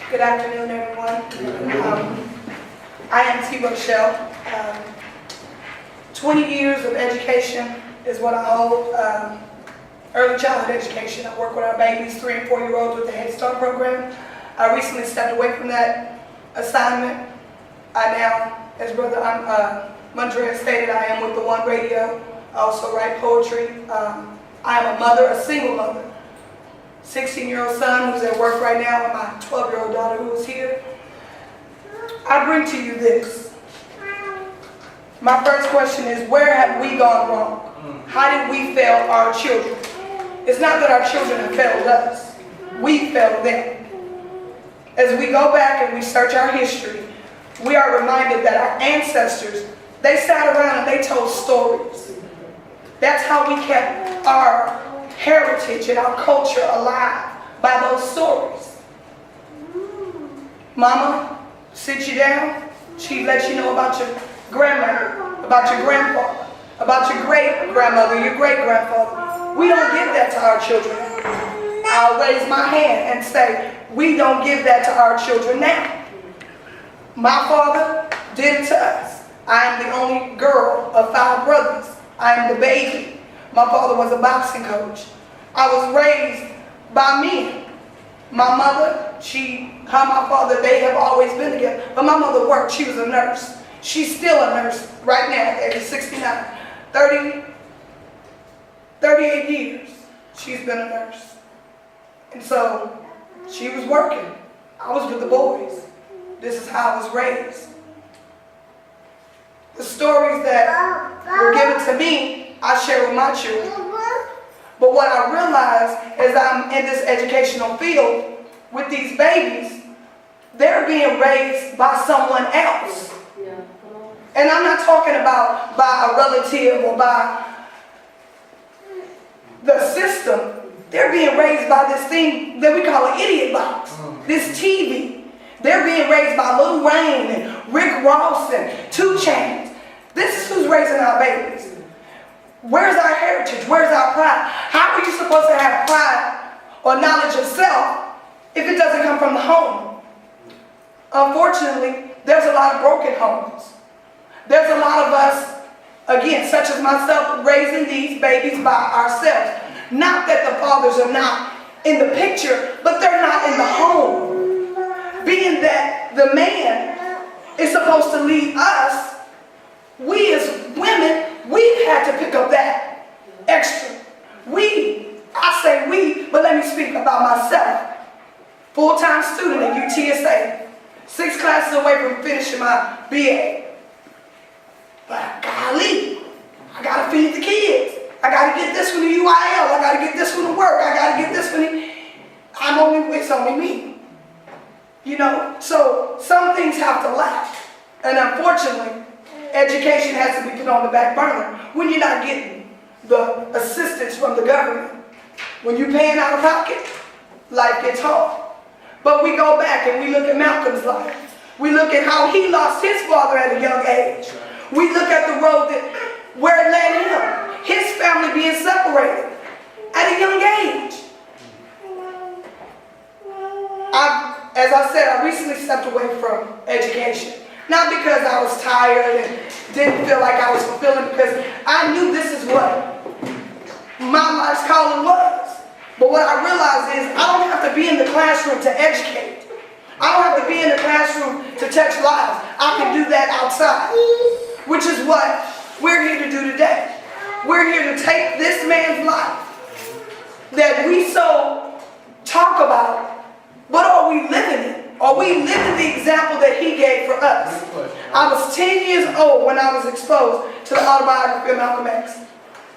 Good afternoon, everyone. I am Rochelle. 20 years of education is what I hold. Early childhood education. I work with our babies, 3- and 4-year-olds with the Head Start program. I recently stepped away from that assignment. I now, as Brother Mondrea stated, I am with the One Radio. I also write poetry. I am a mother, a single mother. 16-year-old son who's at work right now, and my 12-year-old daughter who is here. I bring to you this. My first question is, where have we gone wrong? How did we fail our children? It's not that our children have failed us. We failed them. As we go back and we search our history, we are reminded that our ancestors, they sat around and they told stories. That's how we kept our heritage and our culture alive, by those stories. Mama sits you down, she lets you know about your grandmother, about your grandfather, about your great-grandmother, your great-grandfather. We don't give that to our children. I'll raise my hand and say, we don't give that to our children now. My father did it to us. I am the only girl of 5 brothers. I am the baby. My father was a boxing coach. I was raised by men. My mother, her and my father, they have always been together. But my mother worked. She was a nurse. She's still a nurse right now at age 69. 38 years she's been a nurse. And so she was working. I was with the boys. This is how I was raised. The stories that were given to me, I share with my children. But what I realize as I'm in this educational field with these babies, they're being raised by someone else. And I'm not talking about by a relative or by the system. They're being raised by this thing that we call an idiot box, this TV. They're being raised by Lil Wayne and Rick Ross and 2 Chainz. This is who's raising our babies. Where's our heritage? Where's our pride? How are you supposed to have pride or knowledge of self if it doesn't come from the home? Unfortunately, there's a lot of broken homes. There's a lot of us, again, such as myself, raising these babies by ourselves. Not that the fathers are not in the picture, but they're not in the home. Being that the man is supposed to lead us, we as women, we've had to pick up that extra. I say we, but let me speak about myself. Full-time student at UTSA. 6 classes away from finishing my BA. But golly, I gotta feed the kids. I gotta get this one to UIL. I gotta get this one to work. I gotta get this one to... It's only me. You know, so some things have to last. And unfortunately, education has to be put on the back burner when you're not getting the assistance from the government. When you're paying out of pocket, life gets hard. But we go back and we look at Malcolm's life. We look at how he lost his father at a young age. We look at the road where it led him. His family being separated at a young age. As I said, I recently stepped away from education. Not because I was tired and didn't feel like I was fulfilling, because I knew this is what my life's calling was. But what I realized is I don't have to be in the classroom to educate. I don't have to be in the classroom to touch lives. I can do that outside, which is what we're here to do today. We're here to take this man's life that we so talk about, but are we living it? Are we living the example that he gave for us? I was 10 years old when I was exposed to the autobiography of Malcolm X.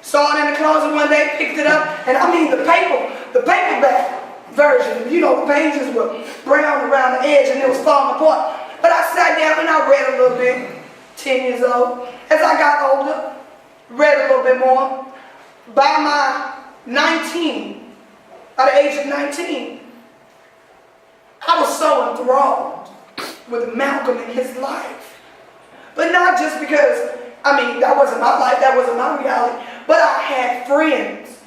Saw it in the closet one day, picked it up, and I mean the paperback version. You know, the pages were brown around the edge and it was falling apart. But I sat down and I read a little bit, 10 years old. As I got older, read a little bit more. By the age of 19, I was so enthralled with Malcolm and his life. But not just because, that wasn't my life, that wasn't my reality, but I had friends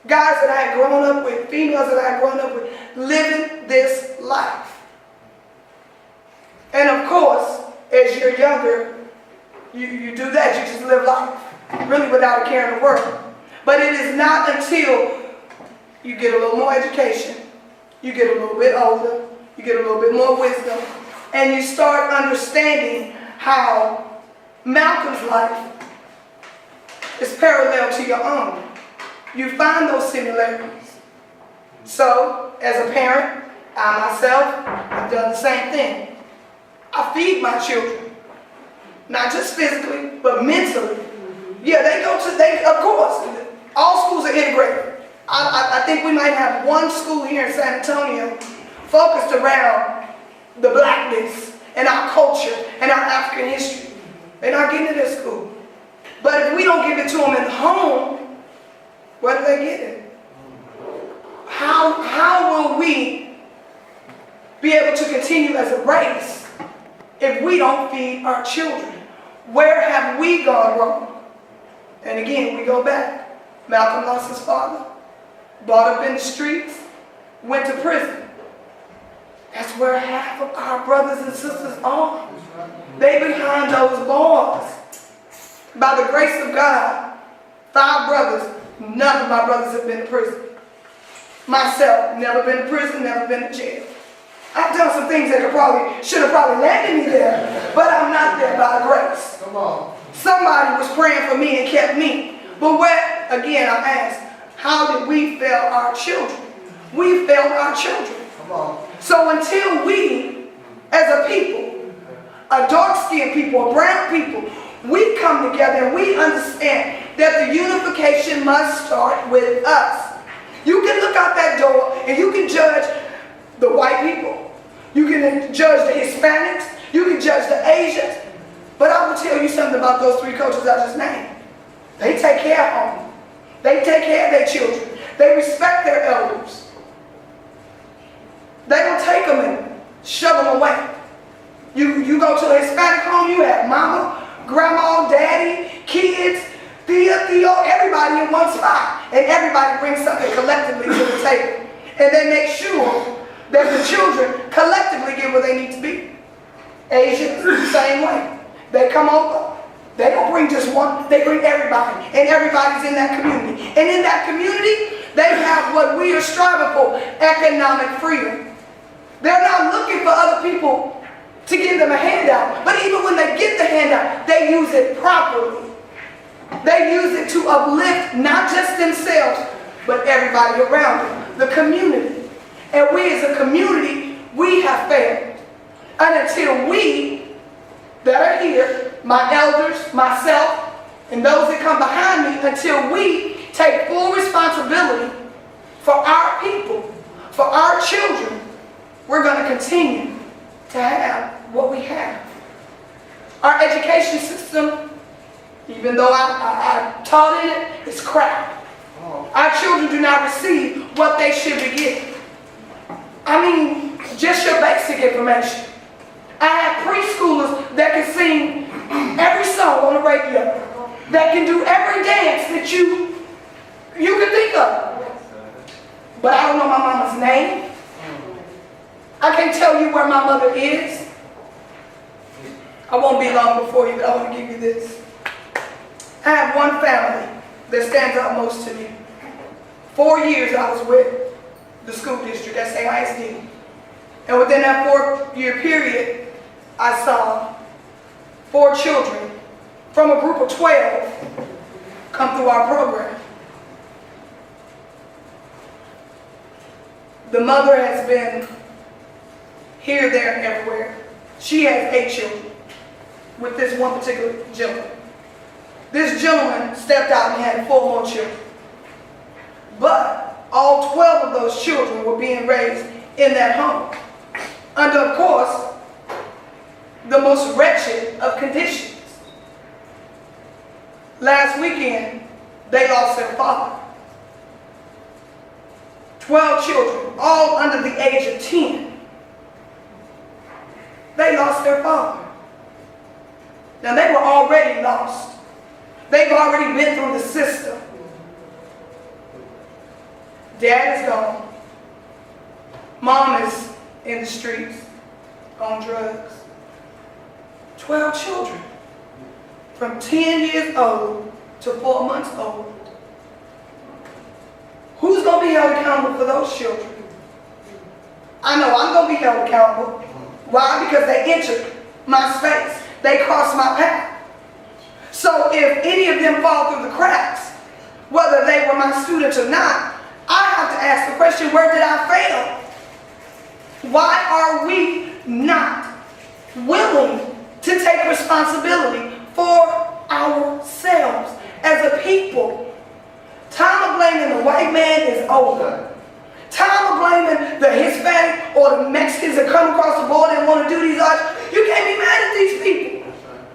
guys that I had grown up with, females that I had grown up with, living this life. And of course, as you're younger, you do that. You just live life, really without a care in the world. But it is not until you get a little more education, you get a little bit older, you get a little bit more wisdom, and you start understanding how Malcolm's life is parallel to your own. You find those similarities. So, as a parent, I myself have done the same thing. I feed my children, not just physically, but mentally. Yeah, of course, all schools are integrated. I think we might have one school here in San Antonio focused around the blackness and our culture and our African history. They're not getting it at school. But if we don't give it to them in the home, where do they get it? How will we be able to continue as a race if we don't feed our children? Where have we gone wrong? And again, we go back. Malcolm lost his father, brought up in the streets, went to prison. That's where half of our brothers and sisters are. They behind those bars. By the grace of God, 5 brothers, none of my brothers have been to prison. Myself, never been to prison, never been to jail. I've done some things that should have probably landed me there, but I'm not there by grace. Come on. Somebody was praying for me and kept me. But again, I ask, how did we fail our children? We failed our children. Come on. So until we, as a people, a dark-skinned people, a brown people, we come together and we understand that the unification must start with us. You can look out that door and you can judge the white people. You can judge the Hispanics. You can judge the Asians. But I will tell you something about those 3 cultures I just named. They take care of home. They take care of their children. They respect their elders. They don't take them and shove them away. You go to a Hispanic home, you have mama, grandma, daddy, kids, Theo, everybody in one spot. And everybody brings something collectively to the table. And they make sure that the children collectively get where they need to be. Asians, same way. They come over. They don't bring just one, they bring everybody. And everybody's in that community. And in that community, they have what we are striving for, economic freedom. They're not looking for other people to give them a handout. But even when they get the handout, they use it properly. They use it to uplift not just themselves, but everybody around them, the community. And we as a community, we have failed. And until we that are here, my elders, myself, and those that come behind me, until we take full responsibility for our people, for our children, we're going to continue to have what we have. Our education system, even though I taught in it, is crap. Our children do not receive what they should be getting. I mean, just your basic information. I have preschoolers that can sing every song on the radio, that can do every dance that you can think of. But I don't know my mama's name. I can't tell you where my mother is. I won't be long before you, but I want to give you this. I have one family that stands out most to me. 4 years I was with the school district, SAISD. And within that 4-year period, I saw 4 children from a group of 12 come through our program. The mother has been here, there, and everywhere. She has 8 children with this one particular gentleman. This gentleman stepped out and had 4 more children. But all 12 of those children were being raised in that home under, of course, the most wretched of conditions. Last weekend, they lost their father. 12 children, all under the age of 10. They lost their father. Now, they were already lost. They've already been through the system. Dad is gone. Mom is in the streets on drugs. 12 children from 10 years old to 4 months old. Who's going to be held accountable for those children? I know I'm going to be held accountable. Why? Because they entered my space. They crossed my path. So if any of them fall through the cracks, whether they were my students or not, I have to ask the question, where did I fail? Why are we not willing to take responsibility for ourselves as a people? Time of blaming the white man is over. Time of blaming the Hispanic or the Mexicans that come across the border and want to do these arts. You can't be mad at these people.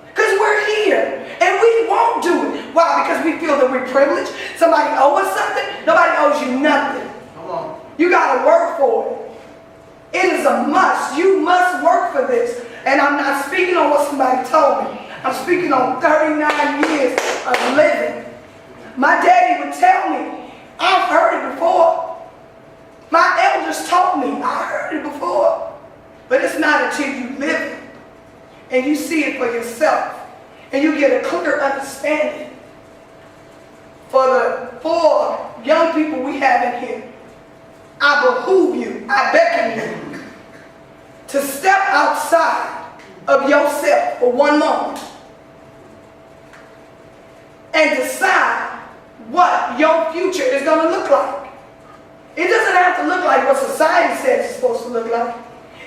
Because we're here. And we won't do it. Why? Because we feel that we're privileged. Somebody owes us something. Nobody owes you nothing. Come on. You got to work for it. It is a must. You must work for this. And I'm not speaking on what somebody told me. I'm speaking on 39 years of living. My daddy would tell me, I've heard it before. My elders taught me, I heard it before. But it's not until you live it and you see it for yourself and you get a clear understanding. For the 4 young people we have in here, I behoove you, I beckon you to step outside of yourself for one moment and decide what your future is going to look like. It doesn't have to look like what society says it's supposed to look like.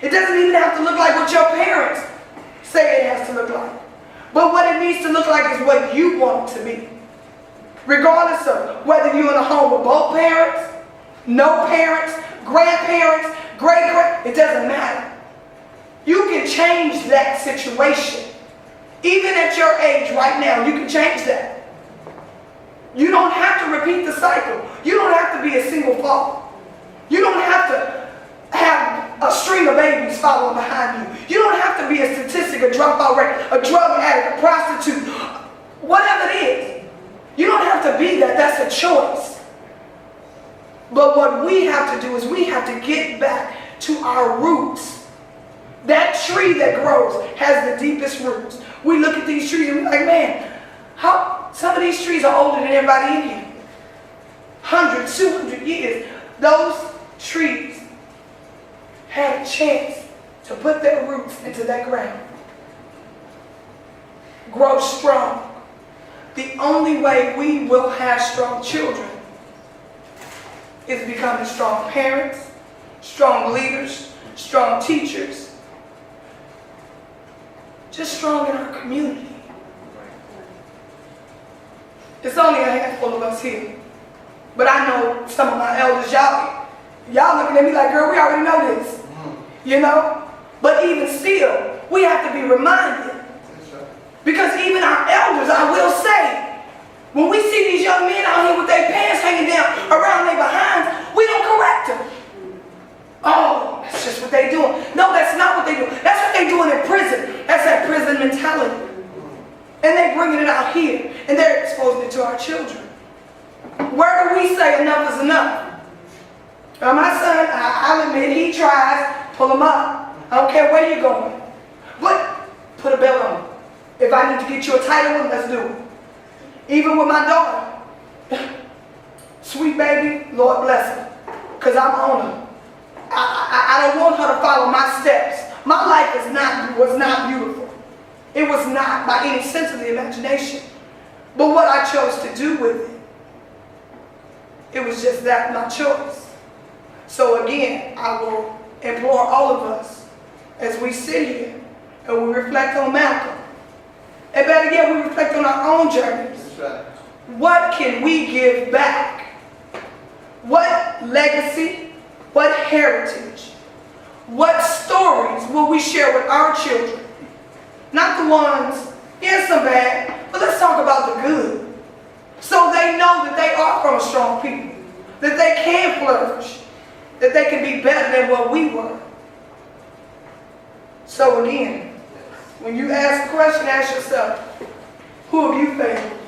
It doesn't even have to look like what your parents say it has to look like. But what it needs to look like is what you want it to be. Regardless of whether you're in a home with both parents, no parents, grandparents, great-grand, it doesn't matter. You can change that situation. Even at your age right now, you can change that. You don't have to repeat the cycle. You don't have to be a single father. You don't have to have a string of babies following behind you. You don't have to be a statistic, a dropout rate, a drug addict, a prostitute, whatever it is. You don't have to be that. That's a choice. But what we have to do is we have to get back to our roots. That tree that grows has the deepest roots. We look at these trees and we're like, man, how some of these trees are older than everybody in here. 100, 200 years. Those trees had a chance to put their roots into that ground. Grow strong. The only way we will have strong children is becoming strong parents, strong leaders, strong teachers, just strong in our community. It's only a handful of us here. But I know some of my elders, y'all looking at me like, girl, we already know this. You know? But even still, we have to be reminded. Because even our elders, I will say, when we see these young men out here with their pants hanging down around their behinds, we don't correct them. Oh, that's just what they're doing. No, that's not what they do. That's what they're doing in prison. That's that prison mentality. And they're bringing it out here. And they're exposing it to our children. Where do we say enough is enough? Now my son, I'll admit, he tries, pull him up. I don't care where you're going. But put a belt on him. If I need to get you a tighter one, let's do it. Even with my daughter. Sweet baby, Lord bless her. Because I'm on her. I don't want her to follow my steps. My life was not beautiful. It was not by any sense of the imagination. But what I chose to do with it, it was just that, my choice. So again, I will implore all of us as we sit here and we reflect on Malcolm. And better yet, we reflect on our own journeys. Right. What can we give back? What legacy? What heritage? What stories will we share with our children? Not the ones, yes, some bad, but let's talk about the good. So they know that they are from a strong people, that they can flourish, that they can be better than what we were. So again, when you ask a question, ask yourself, who have you failed?